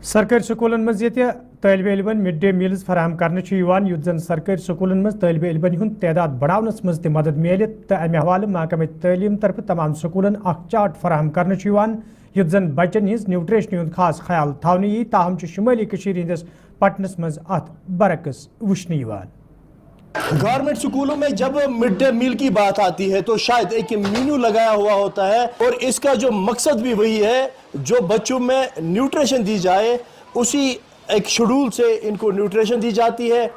सरकारी स्कूलन मज तालिब इल्मन mid day meals फराहम करने युद्ध जन सरकारी स्कूलन मज तालिब इल्मन हुंद तादाद बढ़ावनस मज ते मदद मिले तो अमे हवाले महकमे तालीम तरफ तमाम स्कूलन अख चार्ट फराहम करने युद्ध जन बच्चन हिंज न्यूट्रिशन हुंद खास ख्याल थावने यी ताहम शुमाली हंदिस पटनस मज अत बरक्स वुचने गवर्नमेंट स्कूलों में जब मिड डे मील की बात आती है तो शायद एक मेन्यू लगाया हुआ होता है और इसका जो मकसद भी वही है, जो बच्चों में न्यूट्रिशन दी जाए उसी एक शेड्यूल से इनको न्यूट्रिशन दी जाती है।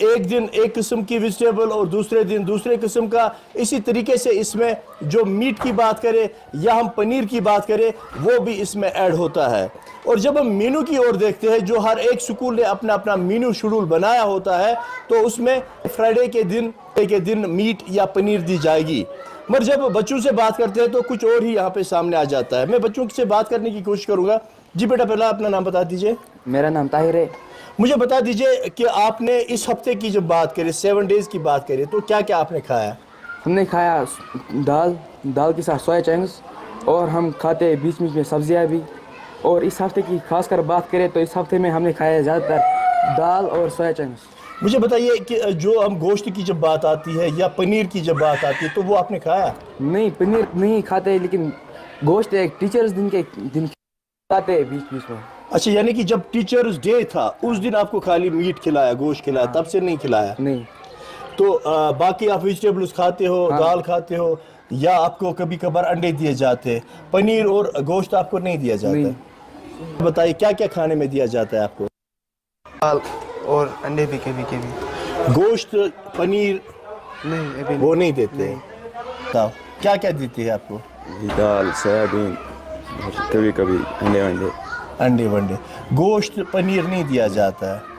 एक दिन एक किस्म की वेजिटेबल और दूसरे दिन दूसरे किस्म का। इसी तरीके से इसमें जो मीट की बात करें या हम पनीर की बात करें वो भी इसमें ऐड होता है। और जब हम मेनू की ओर देखते हैं, जो हर एक स्कूल ने अपना अपना मेनू शेड्यूल बनाया होता है, तो उसमें फ्राइडे के दिन मीट या पनीर दी जाएगी। मगर जब बच्चों से बात करते हैं तो कुछ और ही यहाँ पे सामने आ जाता है। मैं बच्चों से बात करने की कोशिश करूँगा। जी बेटा, पहला अपना नाम बता दीजिए। मेरा नाम ताहिर है। मुझे बता दीजिए कि आपने इस हफ्ते की जब बात करें, 7 डेज की बात करें, तो क्या क्या आपने खाया? हमने खाया दाल के साथ सोया चंक्स, और हम खाते हैं बीच बीच में सब्जियां भी। और इस हफ्ते की खासकर बात करें तो इस हफ्ते में हमने खाया ज़्यादातर दाल और सोया चंक्स। मुझे बताइए कि जो हम गोश्त की जब बात आती है या पनीर की जब बात आती है तो वो आपने खाया? नहीं, पनीर नहीं खाते, लेकिन गोश्त एक टीचर्स दिन खाते हैं बीच बीच में। अच्छा, यानी कि जब टीचर्स डे था उस दिन आपको खाली मीट खिलाया, गोश्त खिलाया, तब से नहीं खिलाया? नहीं। तो बाकी आप वेजिटेबल्स खाते हो? हाँ। दाल खाते हो या आपको कभी कभार अंडे दिए जाते? पनीर और गोश्त आपको नहीं दिया जाता? बताइए क्या क्या खाने में दिया जाता है आपको? दाल और अंडे भी कभी कभी। गोश्त पनीर नहीं, अभी वो नहीं देते? बताओ क्या क्या देते हैं आपको? दाल, सोयाबीन और कभी कभी अंडे वंडे। गोश्त पनीर नहीं दिया जाता है।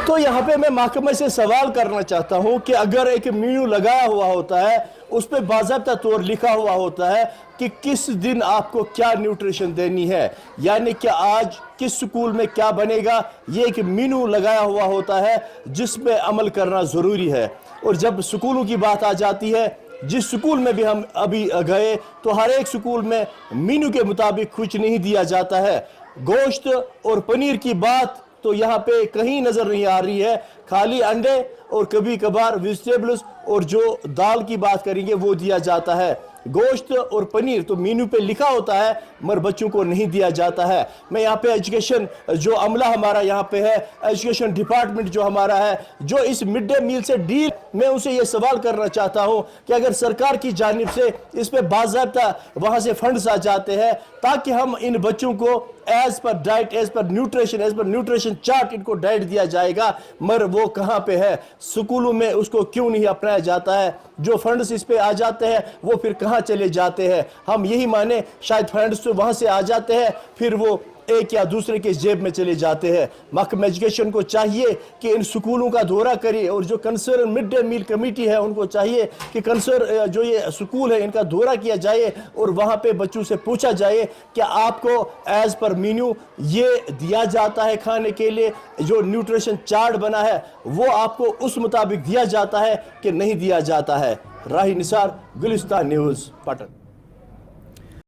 तो यहाँ पे मैं महकमे से सवाल करना चाहता हूँ कि अगर एक मेन्यू लगाया हुआ होता है, उस पर बाज़ाब्ता तौर लिखा हुआ होता है कि किस दिन आपको क्या न्यूट्रिशन देनी है, यानी कि आज किस स्कूल में क्या बनेगा, ये एक मेन्यू लगाया हुआ होता है जिस पे अमल करना ज़रूरी है। और जब स्कूलों की बात आ जाती है, जिस स्कूल में भी हम अभी गए तो हर एक स्कूल में मेन्यू के मुताबिक कुछ नहीं दिया जाता है। गोश्त और पनीर की बात तो यहाँ पे कहीं नज़र नहीं आ रही है, खाली अंडे और कभी कभार वेजिटेबल्स, और जो दाल की बात करेंगे वो दिया जाता है। गोश्त और पनीर तो मेन्यू पे लिखा होता है मगर बच्चों को नहीं दिया जाता है। मैं यहाँ पे एजुकेशन जो अमला हमारा यहाँ पे है, एजुकेशन डिपार्टमेंट जो हमारा है, जो इस मिड डे मील से डील, मैं उनसे ये सवाल करना चाहता हूँ कि अगर सरकार की जानिब से इस पे बाज़ाब्ता वहाँ से फंड्स आ जाते हैं ताकि हम इन बच्चों को एज पर डाइट, एज पर न्यूट्रिशन चार्ट इनको डाइट दिया जाएगा, मगर वो कहाँ पे है? स्कूलों में उसको क्यों नहीं अपनाया जाता है? जो फंड्स इस पे आ जाते हैं वो फिर कहाँ चले जाते हैं? हम यही माने शायद फंड्स तो वहाँ से आ जाते हैं, फिर वो एक या दूसरे के जेब में चले जाते हैं। महकमा एजुकेशन को चाहिए कि इन स्कूलों का दौरा करे, और जो concern mid day meal committee है उनको चाहिए कि कंसर्न जो ये स्कूल है इनका दौरा किया जाए और वहाँ पे बच्चों से पूछा जाए कि आपको एज पर मेन्यू ये दिया जाता है खाने के लिए, जो न्यूट्रिशन चार्ट बना है वो आपको उस मुताबिक दिया जाता है कि नहीं दिया जाता है। राही निसार, गुलिस्तान न्यूज़, पटन।